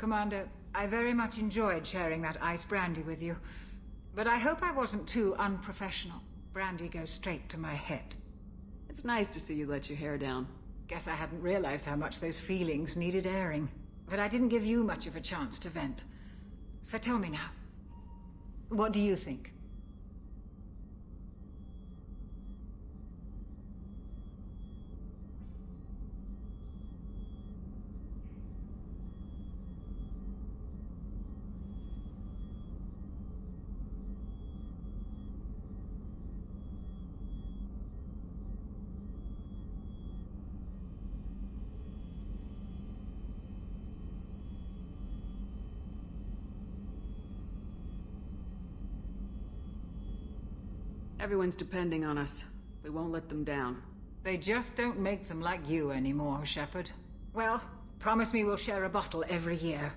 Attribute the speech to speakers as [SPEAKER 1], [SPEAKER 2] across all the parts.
[SPEAKER 1] Commander, I very much enjoyed sharing that ice brandy with you. But I hope I wasn't too unprofessional. Brandy goes straight to my head.
[SPEAKER 2] It's nice to see you let your hair down.
[SPEAKER 1] Guess I hadn't realized how much those feelings needed airing. But I didn't give you much of a chance to vent. So tell me now. What do you think?
[SPEAKER 2] Everyone's depending on us. We won't let them down.
[SPEAKER 1] They just don't make them like you anymore, Shepard. Well, promise me we'll share a bottle every year.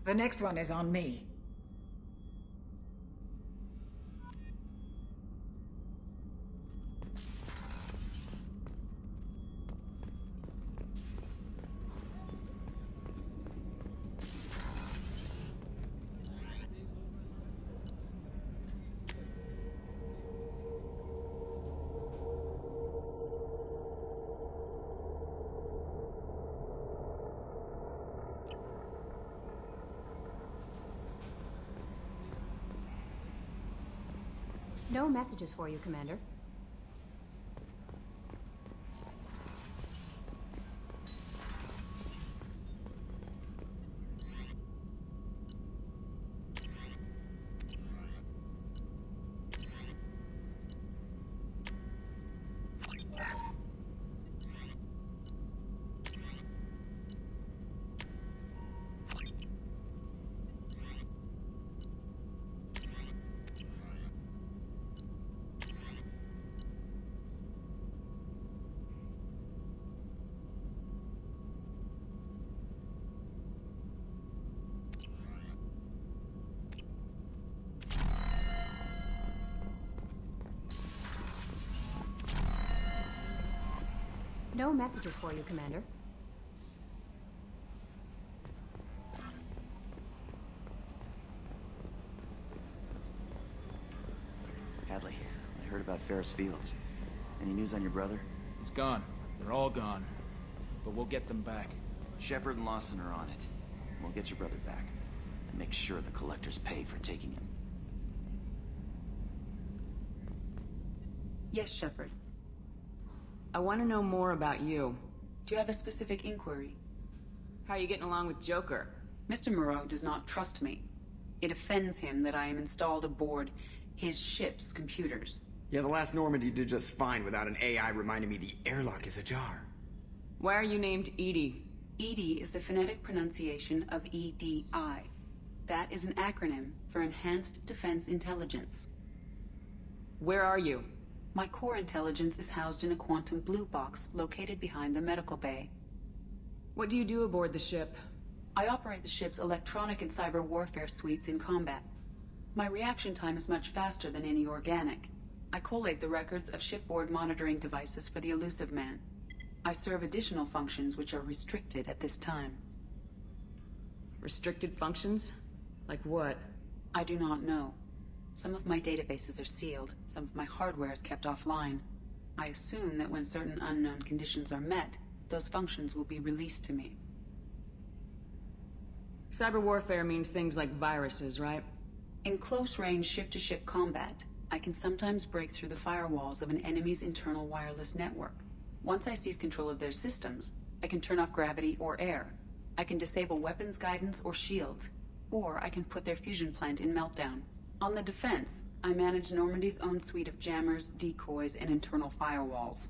[SPEAKER 1] The next one is on me.
[SPEAKER 3] No messages for you, Commander. No messages for you, Commander.
[SPEAKER 4] Hadley, I heard about Ferris Fields. Any news on your brother?
[SPEAKER 5] He's gone. They're all gone. But we'll get them back.
[SPEAKER 4] Shepard and Lawson are on it. We'll get your brother back. And make sure the collectors pay for taking him.
[SPEAKER 6] Yes, Shepard.
[SPEAKER 2] I want to know more about you.
[SPEAKER 6] Do you have a specific inquiry?
[SPEAKER 2] How are you getting along with Joker?
[SPEAKER 6] Mr. Moreau does not trust me. It offends him that I am installed aboard his ship's computers.
[SPEAKER 7] Yeah, the last Normandy did just fine without an AI reminding me the airlock is ajar.
[SPEAKER 2] Why are you named Edie?
[SPEAKER 6] EDI is the phonetic pronunciation of EDI. That is an acronym for Enhanced Defense Intelligence.
[SPEAKER 2] Where are you?
[SPEAKER 6] My core intelligence is housed in a quantum blue box located behind the medical bay.
[SPEAKER 2] What do you do aboard the ship?
[SPEAKER 6] I operate the ship's electronic and cyber warfare suites in combat. My reaction time is much faster than any organic. I collate the records of shipboard monitoring devices for the elusive man. I serve additional functions which are restricted at this time.
[SPEAKER 2] Restricted functions? Like what?
[SPEAKER 6] I do not know. Some of my databases are sealed, some of my hardware is kept offline. I assume that when certain unknown conditions are met, those functions will be released to me.
[SPEAKER 2] Cyber warfare means things like viruses, right?
[SPEAKER 6] In close-range ship-to-ship combat, I can sometimes break through the firewalls of an enemy's internal wireless network. Once I seize control of their systems, I can turn off gravity or air. I can disable weapons guidance or shields, or I can put their fusion plant in meltdown. On the defense, I manage Normandy's own suite of jammers, decoys, and internal firewalls.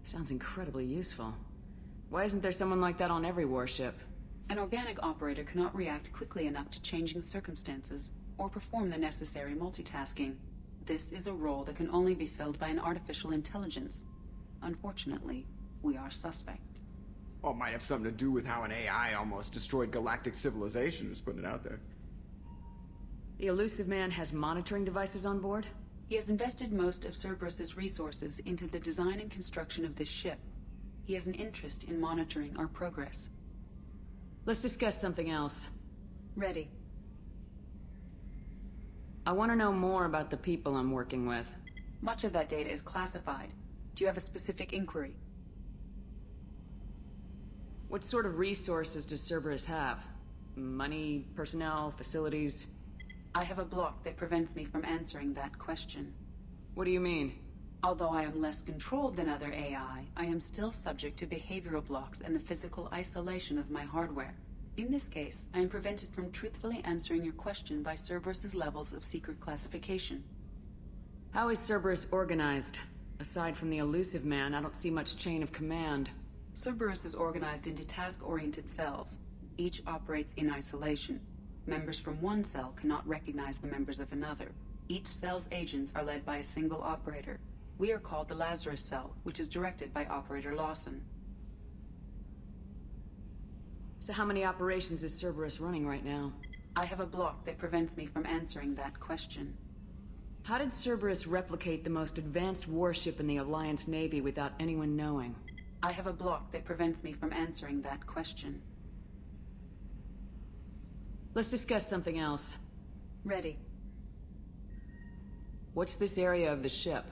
[SPEAKER 2] Sounds incredibly useful. Why isn't there someone like that on every warship?
[SPEAKER 6] An organic operator cannot react quickly enough to changing circumstances, or perform the necessary multitasking. This is a role that can only be filled by an artificial intelligence. Unfortunately, we are suspect.
[SPEAKER 7] Well, it might have something to do with how an AI almost destroyed galactic civilization, just putting it out there.
[SPEAKER 2] The elusive man has monitoring devices on board?
[SPEAKER 6] He has invested most of Cerberus's resources into the design and construction of this ship. He has an interest in monitoring our progress.
[SPEAKER 2] Let's discuss something else.
[SPEAKER 6] Ready.
[SPEAKER 2] I want to know more about the people I'm working with.
[SPEAKER 6] Much of that data is classified. Do you have a specific inquiry?
[SPEAKER 2] What sort of resources does Cerberus have? Money, personnel, facilities?
[SPEAKER 6] I have a block that prevents me from answering that question.
[SPEAKER 2] What do you mean?
[SPEAKER 6] Although I am less controlled than other AI, I am still subject to behavioral blocks and the physical isolation of my hardware. In this case, I am prevented from truthfully answering your question by Cerberus's levels of secret classification.
[SPEAKER 2] How is Cerberus organized? Aside from the elusive man, I don't see much chain of command.
[SPEAKER 6] Cerberus is organized into task-oriented cells. Each operates in isolation. Members from one cell cannot recognize the members of another. Each cell's agents are led by a single operator. We are called the Lazarus cell, which is directed by Operator Lawson.
[SPEAKER 2] So how many operations is Cerberus running right now?
[SPEAKER 6] I have a block that prevents me from answering that question.
[SPEAKER 2] How did Cerberus replicate the most advanced warship in the Alliance Navy without anyone knowing?
[SPEAKER 6] I have a block that prevents me from answering that question.
[SPEAKER 2] Let's discuss something else.
[SPEAKER 6] Ready.
[SPEAKER 2] What's this area of the ship?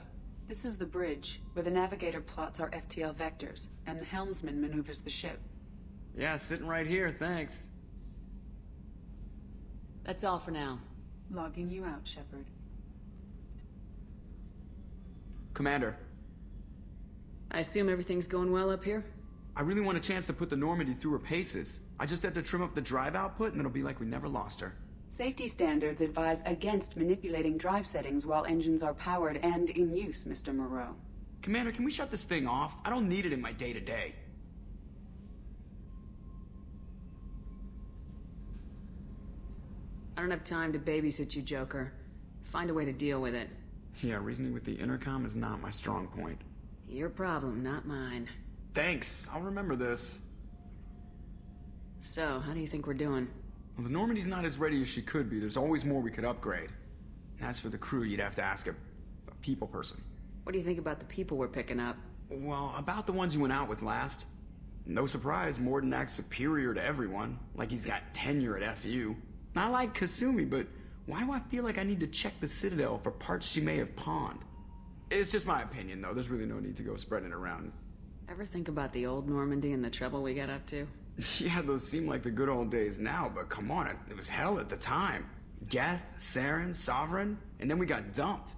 [SPEAKER 6] This is the bridge, where the navigator plots our FTL vectors, and the helmsman maneuvers the ship.
[SPEAKER 7] Yeah, sitting right here, thanks.
[SPEAKER 2] That's all for now.
[SPEAKER 6] Logging you out, Shepard.
[SPEAKER 7] Commander,
[SPEAKER 2] I assume everything's going well up here?
[SPEAKER 7] I really want a chance to put the Normandy through her paces. I just have to trim up the drive output and it'll be like we never lost her.
[SPEAKER 6] Safety standards advise against manipulating drive settings while engines are powered and in use, Mr. Moreau.
[SPEAKER 7] Commander, can we shut this thing off? I don't need it in my day-to-day.
[SPEAKER 2] I don't have time to babysit you, Joker. Find a way to deal with it.
[SPEAKER 7] Yeah, reasoning with the intercom is not my strong point.
[SPEAKER 2] Your problem, not mine.
[SPEAKER 7] Thanks, I'll remember this.
[SPEAKER 2] So, how do you think we're doing?
[SPEAKER 7] Well, the Normandy's not as ready as she could be. There's always more we could upgrade. And as for the crew, you'd have to ask a people person.
[SPEAKER 2] What do you think about the people we're picking up?
[SPEAKER 7] Well, about the ones you went out with last. No surprise, Morden acts superior to everyone, like he's got tenure at FU. Not like Kasumi, but why do I feel like I need to check the Citadel for parts she may have pawned? It's just my opinion, though. There's really no need to go spreading it around.
[SPEAKER 2] Ever think about the old Normandy and the trouble we got up to?
[SPEAKER 7] Yeah, those seem like the good old days now, but come on, it was hell at the time. Geth, Saren, Sovereign, and then we got dumped.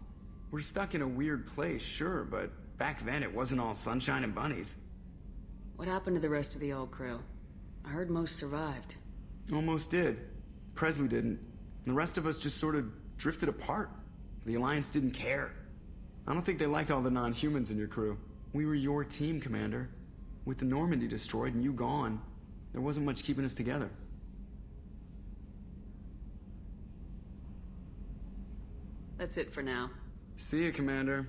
[SPEAKER 7] We're stuck in a weird place, sure, but back then it wasn't all sunshine and bunnies.
[SPEAKER 2] What happened to the rest of the old crew? I heard most survived.
[SPEAKER 7] Almost did. Presley didn't. The rest of us just sort of drifted apart. The Alliance didn't care. I don't think they liked all the non-humans in your crew. We were your team, Commander. With the Normandy destroyed and you gone, there wasn't much keeping us together.
[SPEAKER 2] That's it for now.
[SPEAKER 7] See you, Commander.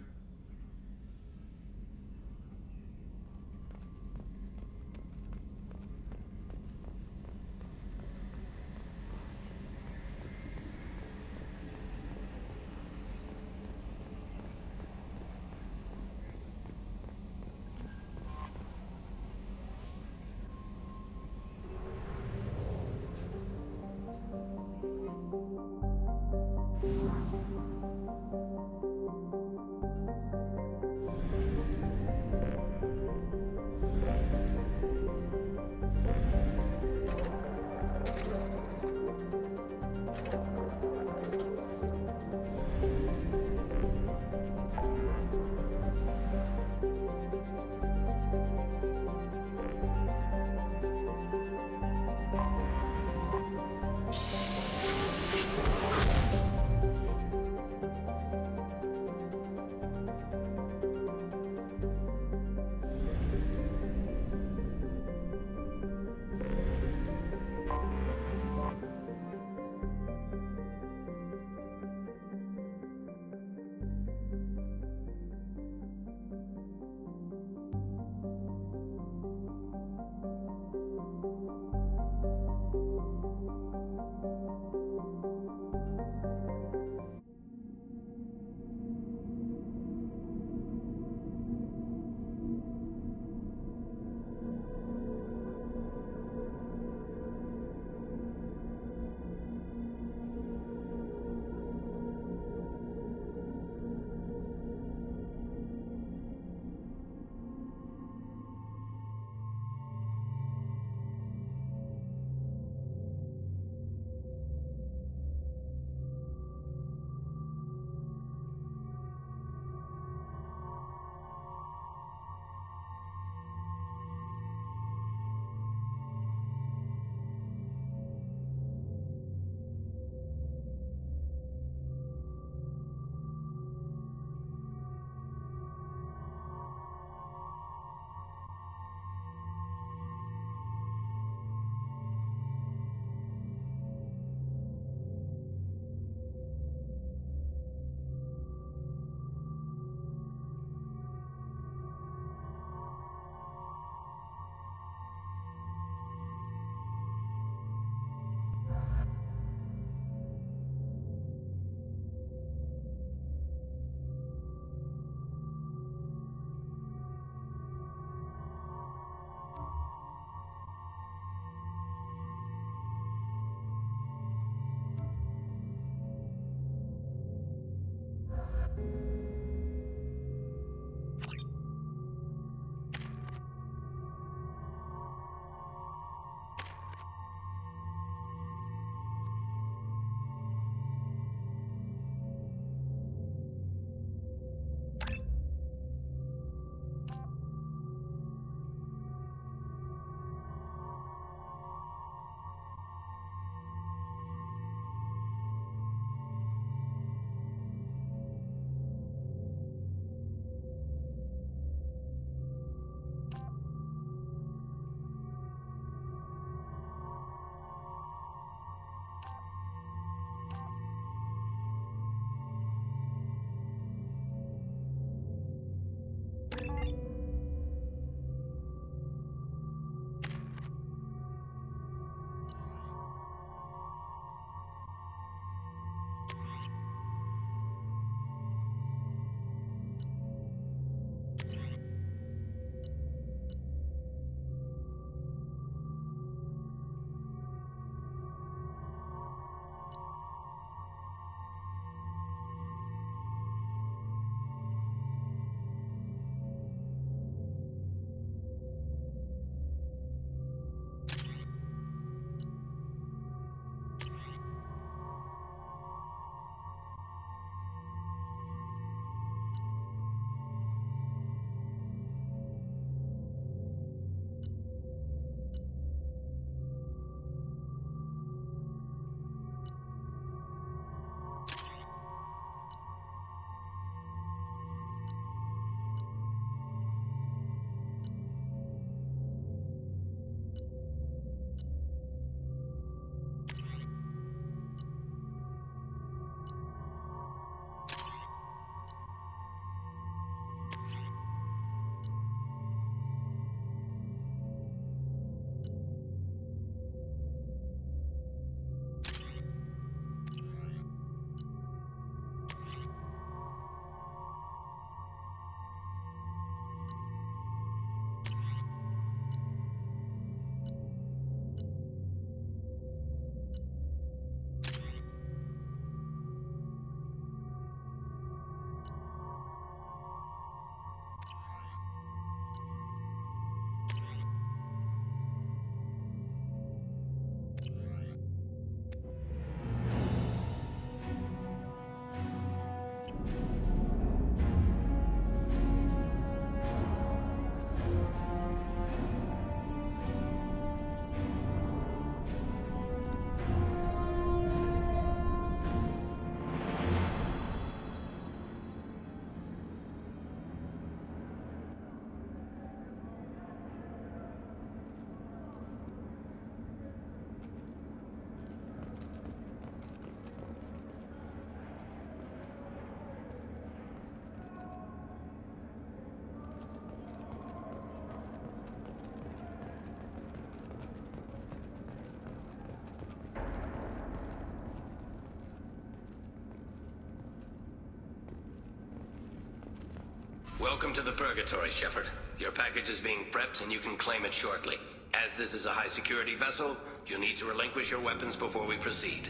[SPEAKER 8] Welcome to the Purgatory, Shepard. Your package is being prepped and you can claim it shortly. As this is a high-security vessel, you'll need to relinquish your weapons before we proceed.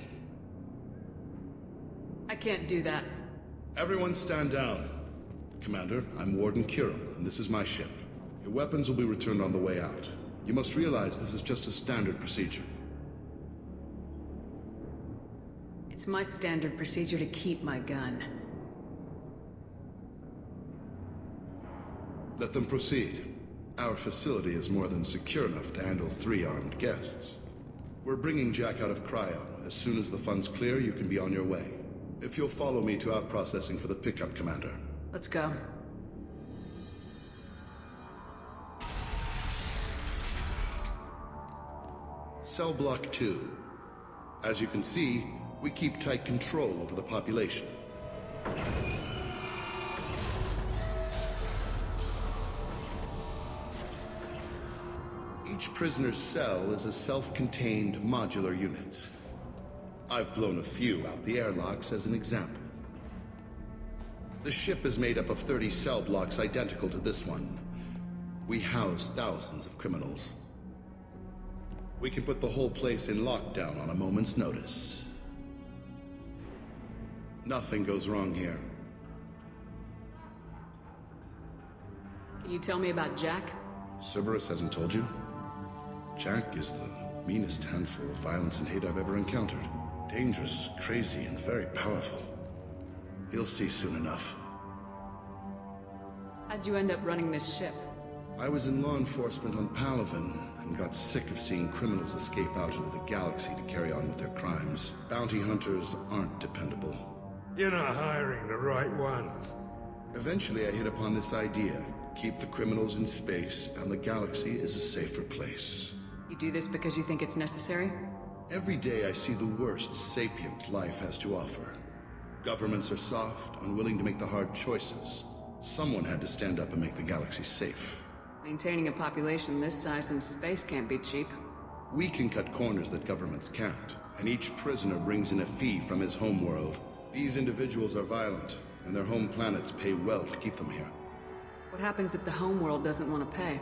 [SPEAKER 2] I can't do that.
[SPEAKER 9] Everyone stand down. Commander, I'm Warden Kirill, and this is my ship. Your weapons will be returned on the way out. You must realize this is just a standard procedure.
[SPEAKER 2] It's my standard procedure to keep my gun.
[SPEAKER 9] Let them proceed. Our facility is more than secure enough to handle 3 armed guests. We're bringing Jack out of cryo. As soon as the funds clear, you can be on your way. If you'll follow me to out-processing for the pickup, Commander.
[SPEAKER 2] Let's go.
[SPEAKER 9] Cell Block 2. As you can see, we keep tight control over the population. Each prisoner's cell is a self-contained modular unit. I've blown a few out the airlocks as an example. The ship is made up of 30 cell blocks identical to this one. We house thousands of criminals. We can put the whole place in lockdown on a moment's notice. Nothing goes wrong here.
[SPEAKER 2] Can you tell me about Jack?
[SPEAKER 9] Cerberus hasn't told you? Jack is the meanest handful of violence and hate I've ever encountered. Dangerous, crazy, and very powerful. You'll see soon enough.
[SPEAKER 2] How'd you end up running this ship?
[SPEAKER 9] I was in law enforcement on Palaven and got sick of seeing criminals escape out into the galaxy to carry on with their crimes. Bounty hunters aren't dependable.
[SPEAKER 10] You're not hiring the right ones.
[SPEAKER 9] Eventually I hit upon this idea. Keep the criminals in space, and the galaxy is a safer place.
[SPEAKER 2] You do this because you think it's necessary?
[SPEAKER 9] Every day I see the worst sapient life has to offer. Governments are soft, unwilling to make the hard choices. Someone had to stand up and make the galaxy safe.
[SPEAKER 2] Maintaining a population this size in space can't be cheap.
[SPEAKER 9] We can cut corners that governments can't, and each prisoner brings in a fee from his homeworld. These individuals are violent, and their home planets pay well to keep them here.
[SPEAKER 2] What happens if the homeworld doesn't want to pay?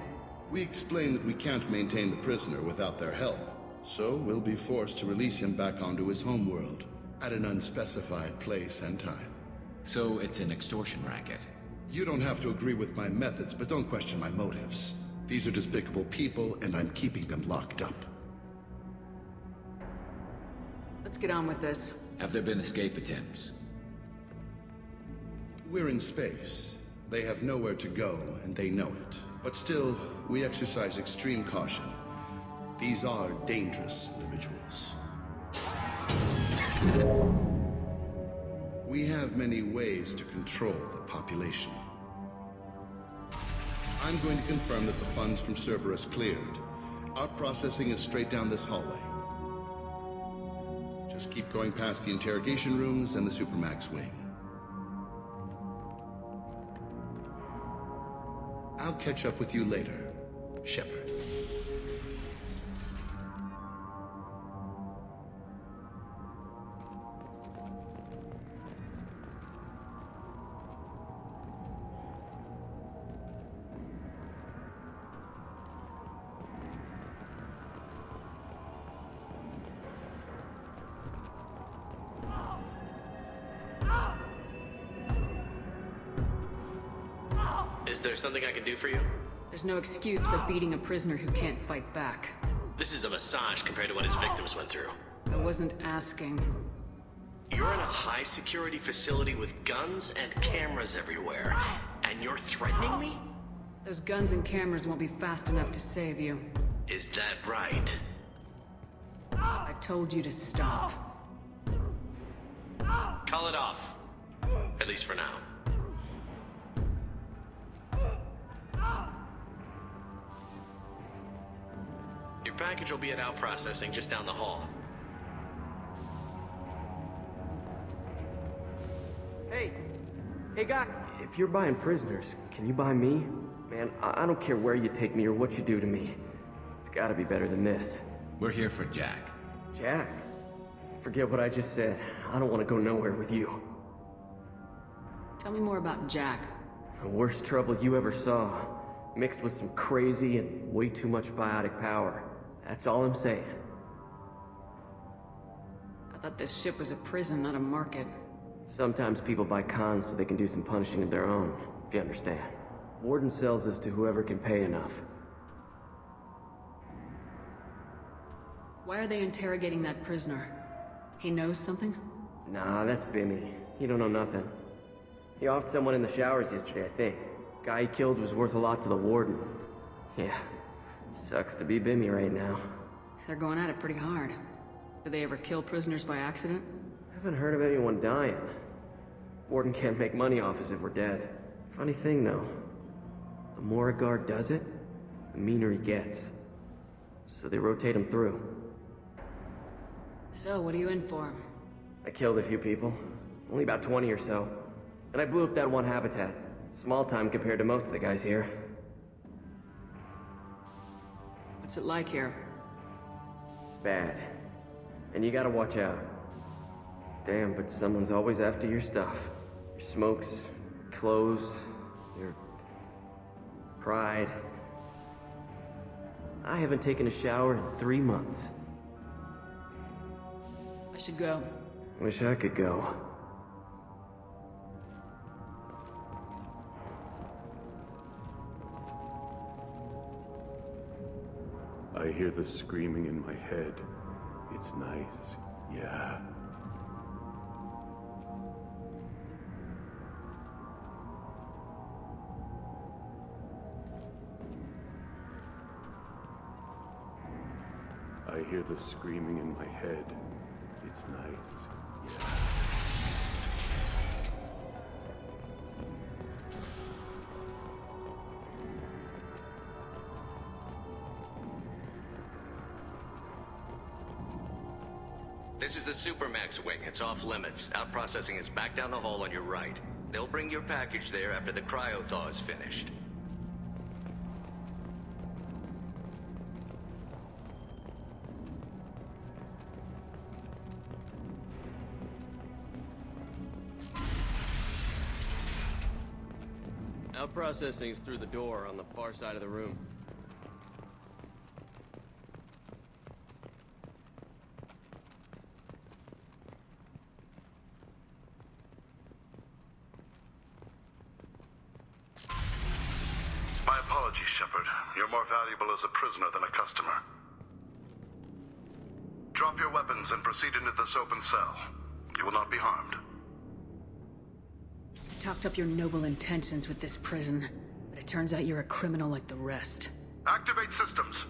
[SPEAKER 9] We explain that we can't maintain the prisoner without their help, so we'll be forced to release him back onto his homeworld at an unspecified place and time.
[SPEAKER 11] So it's an extortion racket?
[SPEAKER 9] You don't have to agree with my methods, but don't question my motives. These are despicable people, and I'm keeping them locked up.
[SPEAKER 2] Let's get on with this.
[SPEAKER 11] Have there been escape attempts?
[SPEAKER 9] We're in space. They have nowhere to go, and they know it. But still, we exercise extreme caution. These are dangerous individuals. We have many ways to control the population. I'm going to confirm that the funds from Cerberus cleared. Out processing is straight down this hallway. Just keep going past the interrogation rooms and the Supermax wing. I'll catch up with you later, Shepard.
[SPEAKER 8] Is there something I can do for you?
[SPEAKER 2] There's no excuse for beating a prisoner who can't fight back.
[SPEAKER 8] This is a massage compared to what his victims went through.
[SPEAKER 2] I wasn't asking.
[SPEAKER 8] You're in a high-security facility with guns and cameras everywhere, and you're threatening me?
[SPEAKER 2] Those guns and cameras won't be fast enough to save you.
[SPEAKER 8] Is that right?
[SPEAKER 2] I told you to stop.
[SPEAKER 8] Call it off. At least for now. Your package will be at out processing just down the hall.
[SPEAKER 12] Hey guy, if you're buying prisoners, can you buy me? Man, I don't care where you take me or what you do to me. It's gotta be better than this.
[SPEAKER 11] We're here for Jack.
[SPEAKER 12] Jack? Forget what I just said. I don't want to go nowhere with you.
[SPEAKER 2] Tell me more about Jack.
[SPEAKER 12] The worst trouble you ever saw, mixed with some crazy and way too much biotic power. That's all I'm saying.
[SPEAKER 2] I thought this ship was a prison, not a market.
[SPEAKER 12] Sometimes people buy cons so they can do some punishing of their own, if you understand. Warden sells this to whoever can pay enough.
[SPEAKER 2] Why are they interrogating that prisoner? He knows something?
[SPEAKER 12] Nah, that's Bimmy. He don't know nothing. He offed someone in the showers yesterday, I think. Guy he killed was worth a lot to the warden. Yeah, sucks to be Bimmy right now.
[SPEAKER 2] They're going at it pretty hard. Do they ever kill prisoners by accident?
[SPEAKER 12] Haven't heard of anyone dying. Warden can't make money off us if we're dead. Funny thing, though. The more a guard does it, the meaner he gets. So they rotate him through.
[SPEAKER 2] So, what are you in for?
[SPEAKER 12] I killed a few people. Only about 20 or so. And I blew up that one habitat. Small time compared to most of the guys here.
[SPEAKER 2] What's it like here?
[SPEAKER 12] Bad. And you gotta watch out. Damn, but someone's always after your stuff. Your smokes, your clothes, your pride. I haven't taken a shower in 3 months.
[SPEAKER 2] I should go.
[SPEAKER 12] Wish I could go.
[SPEAKER 13] I hear the screaming in my head. It's nice, yeah. I hear the screaming in my head. It's nice, yeah.
[SPEAKER 8] This is the Supermax wing. It's off limits. Out processing is back down the hall on your right. They'll bring your package there after the cryo-thaw is finished.
[SPEAKER 14] Out processing's through the door on the far side of the room.
[SPEAKER 9] My apologies, Shepard. You're more valuable as a prisoner than a customer. Drop your weapons and proceed into this open cell. You will not be harmed.
[SPEAKER 2] You talked up your noble intentions with this prison, but it turns out you're a criminal like the rest.
[SPEAKER 9] Activate systems.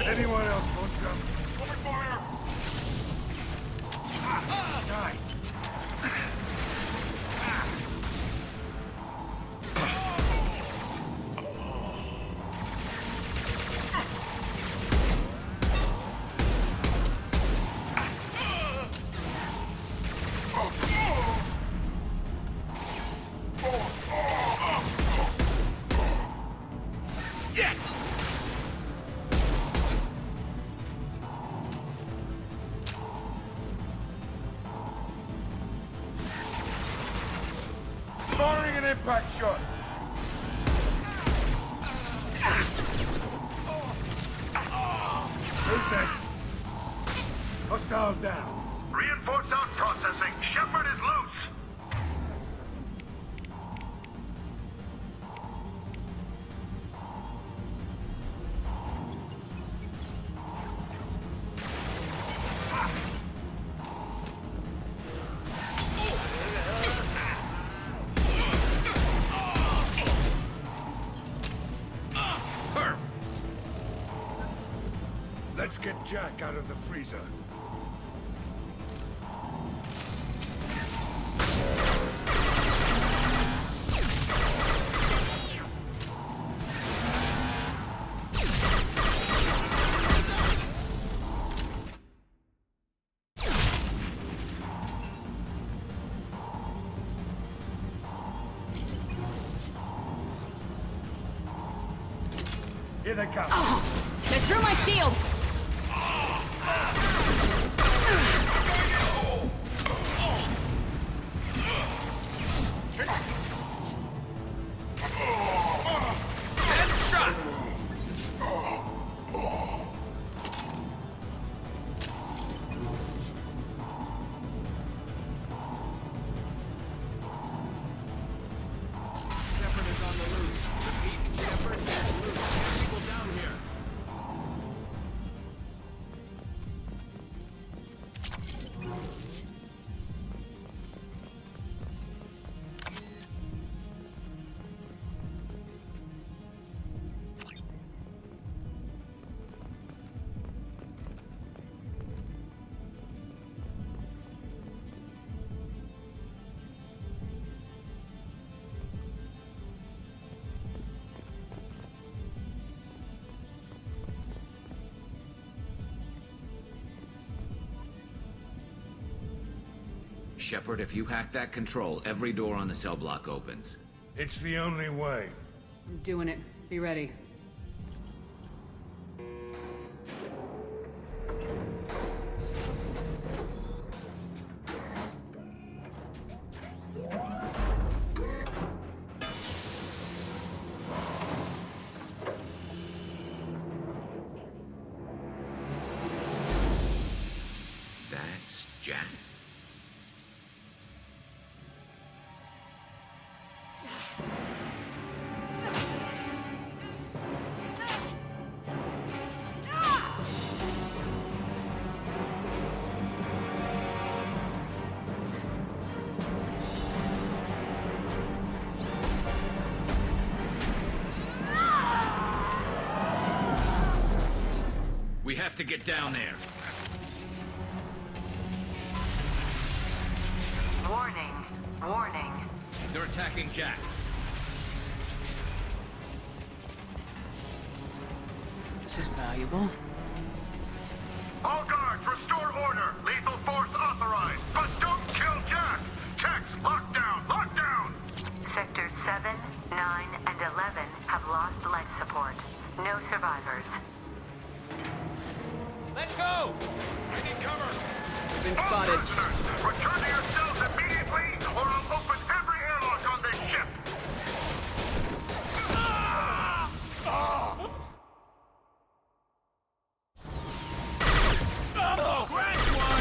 [SPEAKER 10] Anyone else won't come? Open fire! Nice! Yes! Firing an impact shot. Who's next? Hostile down.
[SPEAKER 9] Reinforce out processing. Shepard is loose.
[SPEAKER 10] Let's get Jack out of the freezer. Here they come.
[SPEAKER 2] Oh, they're through my shields!
[SPEAKER 5] Headshot! Shepard is on the loose. Repeat, Shepard is loose. People down here.
[SPEAKER 11] Shepard, if you hack that control, every door on the cell block opens.
[SPEAKER 10] It's the only way.
[SPEAKER 2] I'm doing it. Be ready.
[SPEAKER 11] That's Jack. We have to get down there.
[SPEAKER 15] Warning. Warning.
[SPEAKER 11] They're attacking Jack.
[SPEAKER 2] This is valuable.
[SPEAKER 10] All guards, restore order. Lethal force authorized. But don't kill Jack. Techs, lockdown, lockdown.
[SPEAKER 15] Sectors 7, 9, and 11 have lost life support. No survivors.
[SPEAKER 5] Let's go! I need cover!
[SPEAKER 14] We've been spotted.
[SPEAKER 10] Return to your cells immediately, or I'll open every airlock on this ship.
[SPEAKER 5] Scratch one!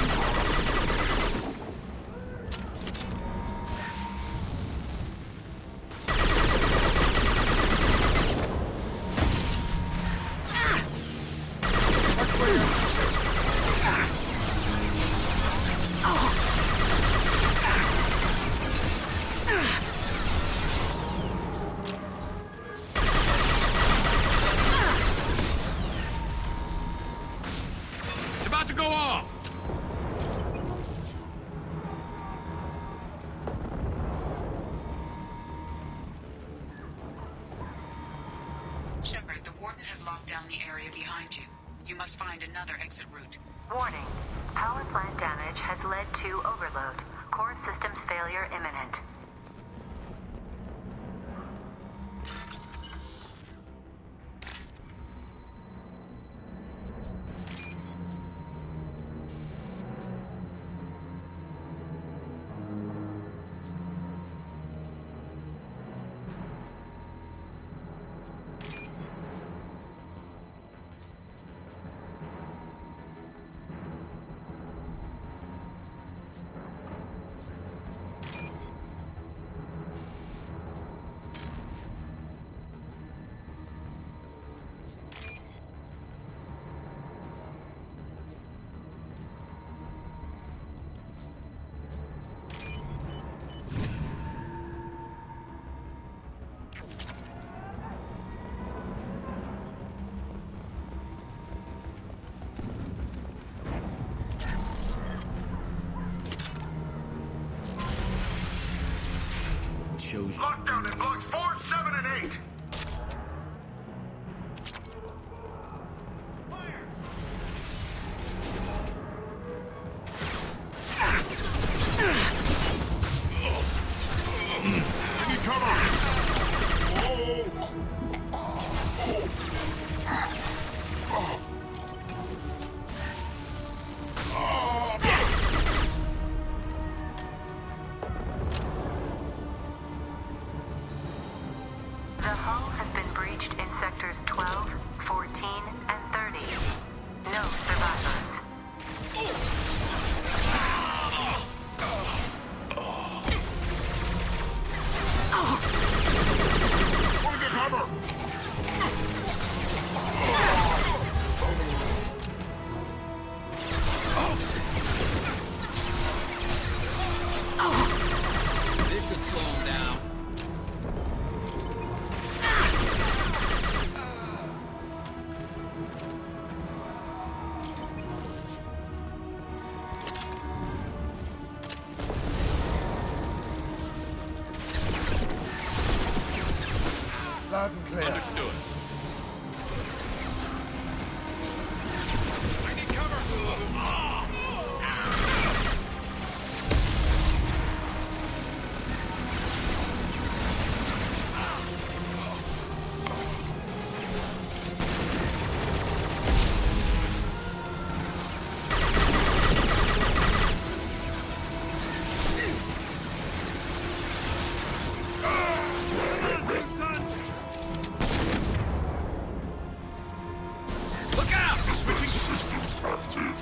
[SPEAKER 11] It's about to go off!
[SPEAKER 6] Shepard, the Warden has locked down the area behind you. You must find another exit route.
[SPEAKER 15] Warning. Power plant damage has led to overload. Core systems failure imminent.
[SPEAKER 11] Shows
[SPEAKER 10] Lockdown in blocks 4, 7, and 8. Give me cover.
[SPEAKER 15] The hull has been breached in sectors 12, 14, and 30. No survivors.
[SPEAKER 10] Point to cover!
[SPEAKER 5] This should slow him down.
[SPEAKER 10] Loud and clear.
[SPEAKER 5] Understood. I need cover. Look out! Switching systems active.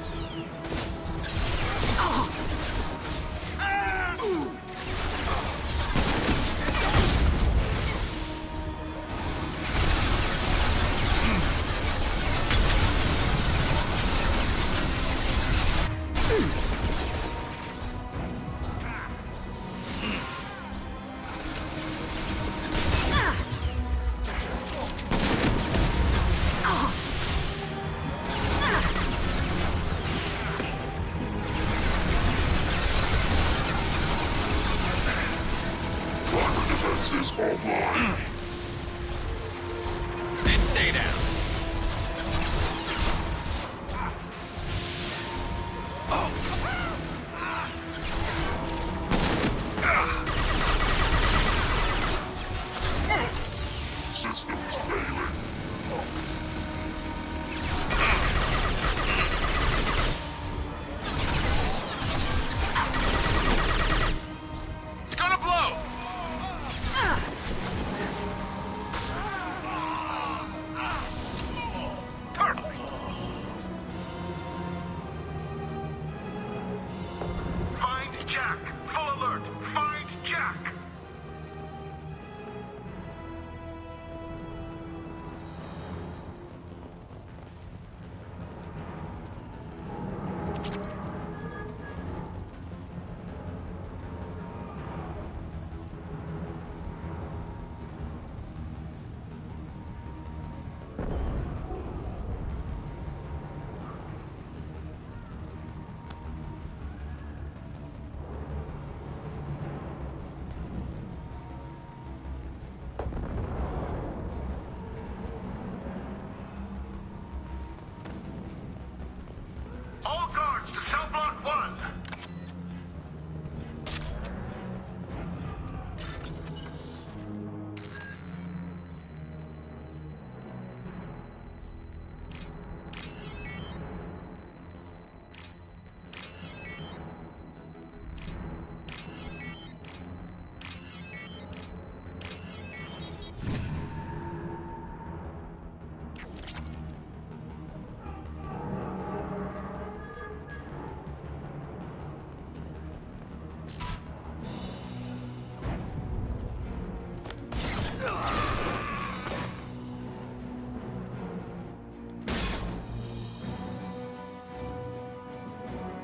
[SPEAKER 10] Defenses offline.
[SPEAKER 5] And stay down.
[SPEAKER 10] Systems failing.
[SPEAKER 5] It's gonna blow! Perfect!
[SPEAKER 10] Find Jack. Full alert. Find Jack. All guards to cell block 1.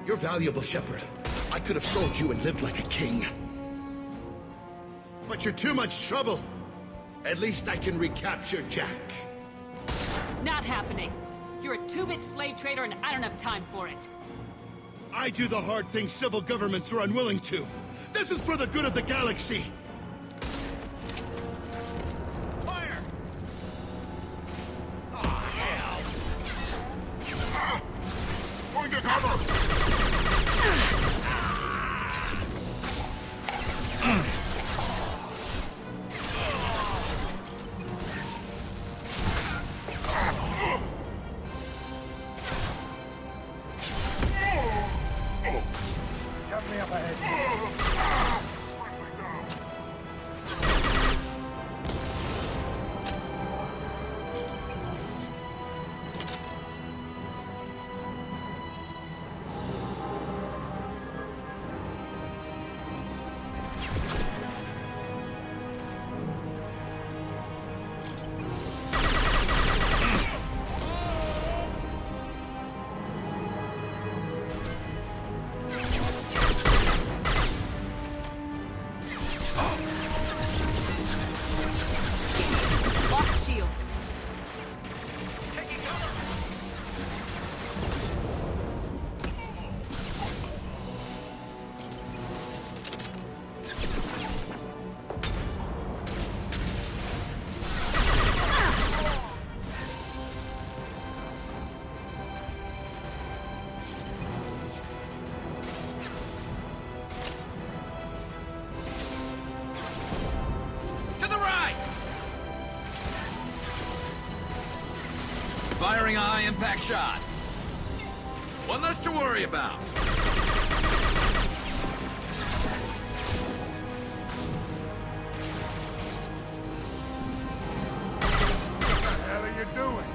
[SPEAKER 9] You're valuable, Shepard. I could have sold you and lived like a king. But you're too much trouble. At least I can recapture Jack.
[SPEAKER 2] Not happening. You're a two-bit slave trader and I don't have time for it.
[SPEAKER 9] I do the hard things civil governments are unwilling to. This is for the good of the galaxy.
[SPEAKER 5] Fire!
[SPEAKER 10] Point to cover.
[SPEAKER 5] Got me up ahead.
[SPEAKER 11] Firing a high-impact shot. One less to worry about.
[SPEAKER 10] What the hell are you doing?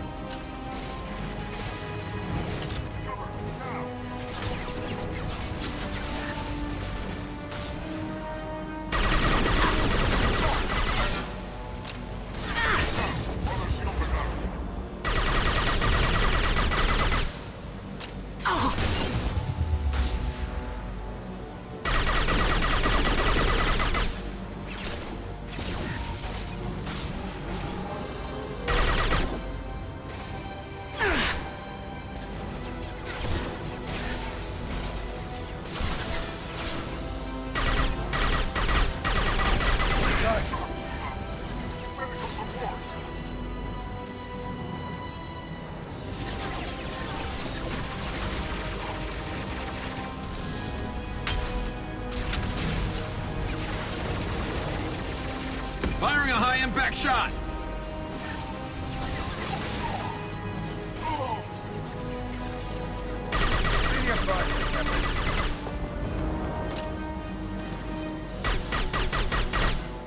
[SPEAKER 11] Firing a high-impact shot.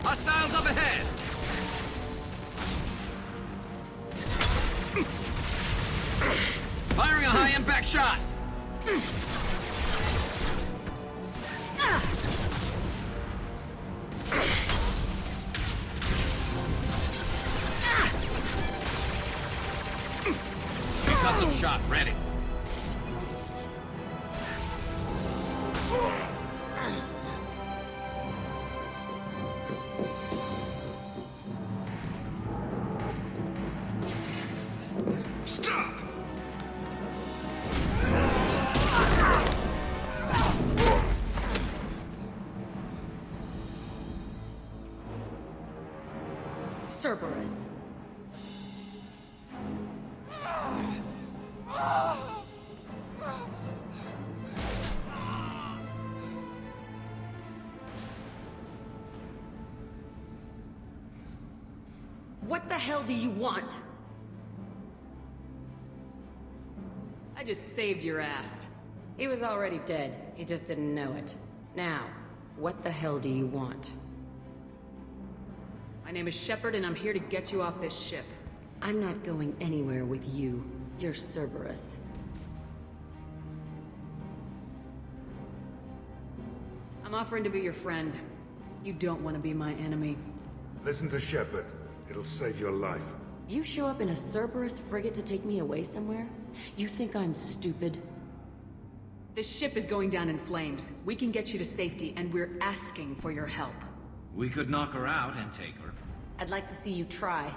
[SPEAKER 11] Hostiles up ahead. Firing a high-impact shot. Concussive shot ready.
[SPEAKER 10] Stop!
[SPEAKER 2] Cerberus. What the hell do you want? I just saved your ass.
[SPEAKER 16] He was already dead. He just didn't know it. Now, what the hell do you want?
[SPEAKER 2] My name is Shepard, and I'm here to get you off this ship.
[SPEAKER 16] I'm not going anywhere with you. You're Cerberus.
[SPEAKER 2] I'm offering to be your friend. You don't want to be my enemy.
[SPEAKER 10] Listen to Shepard. It'll save your life.
[SPEAKER 16] You show up in a Cerberus frigate to take me away somewhere? You think I'm stupid?
[SPEAKER 2] This ship is going down in flames. We can get you to safety, and we're asking for your help.
[SPEAKER 11] We could knock her out and take her.
[SPEAKER 16] I'd like to see you try.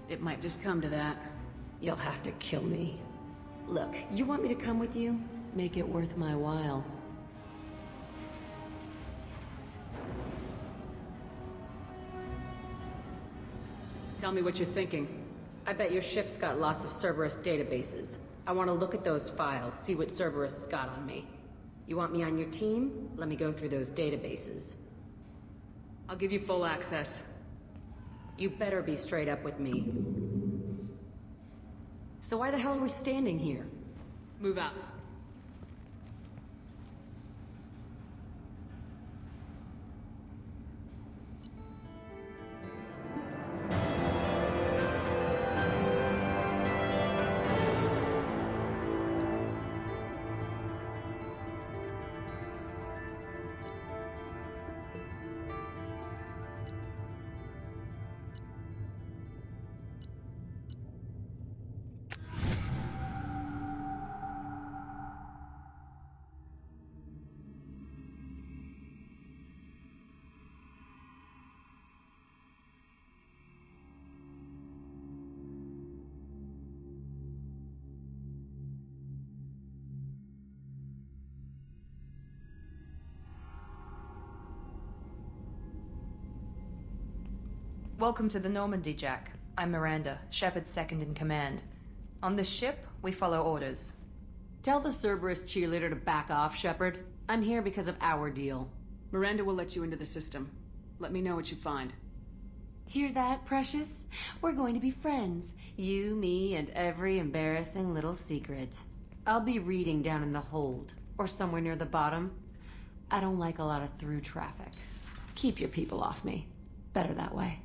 [SPEAKER 2] It might just come to that.
[SPEAKER 16] You'll have to kill me. Look, you want me to come with you? Make it worth my while.
[SPEAKER 2] Tell me what you're thinking.
[SPEAKER 16] I bet your ship's got lots of Cerberus databases. I want to look at those files, see what Cerberus has got on me. You want me on your team? Let me go through those databases.
[SPEAKER 2] I'll give you full access.
[SPEAKER 16] You better be straight up with me. So why the hell are we standing here?
[SPEAKER 2] Move out.
[SPEAKER 17] Welcome to the Normandy, Jack. I'm Miranda, Shepard's second in command. On this ship, we follow orders.
[SPEAKER 16] Tell the Cerberus cheerleader to back off, Shepard. I'm here because of our deal.
[SPEAKER 2] Miranda will let you into the system. Let me know what you find.
[SPEAKER 16] Hear that, precious? We're going to be friends. You, me, and every embarrassing little secret. I'll be reading down in the hold, or somewhere near the bottom. I don't like a lot of through traffic. Keep your people off me. Better that way.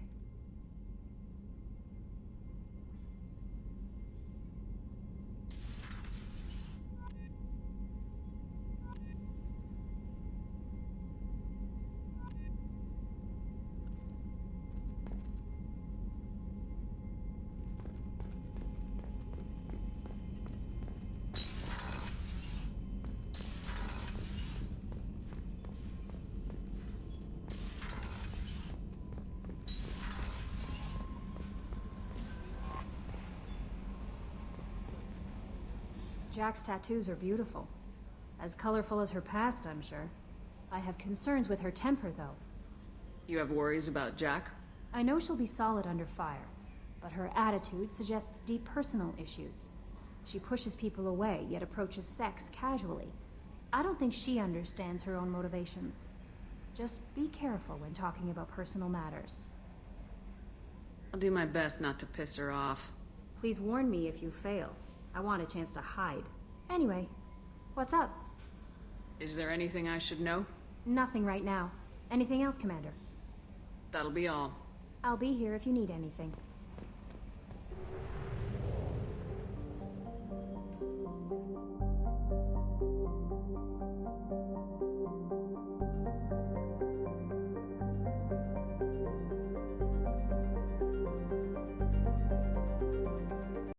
[SPEAKER 3] Jack's tattoos are beautiful. As colorful as her past, I'm sure. I have concerns with her temper, though.
[SPEAKER 2] You have worries about Jack?
[SPEAKER 3] I know she'll be solid under fire, but her attitude suggests deep personal issues. She pushes people away, yet approaches sex casually. I don't think she understands her own motivations. Just be careful when talking about personal matters.
[SPEAKER 2] I'll do my best not to piss her off.
[SPEAKER 3] Please warn me if you fail. I want a chance to hide. Anyway, what's up?
[SPEAKER 2] Is there anything I should know?
[SPEAKER 3] Nothing right now. Anything else, Commander?
[SPEAKER 2] That'll be all.
[SPEAKER 3] I'll be here if you need anything.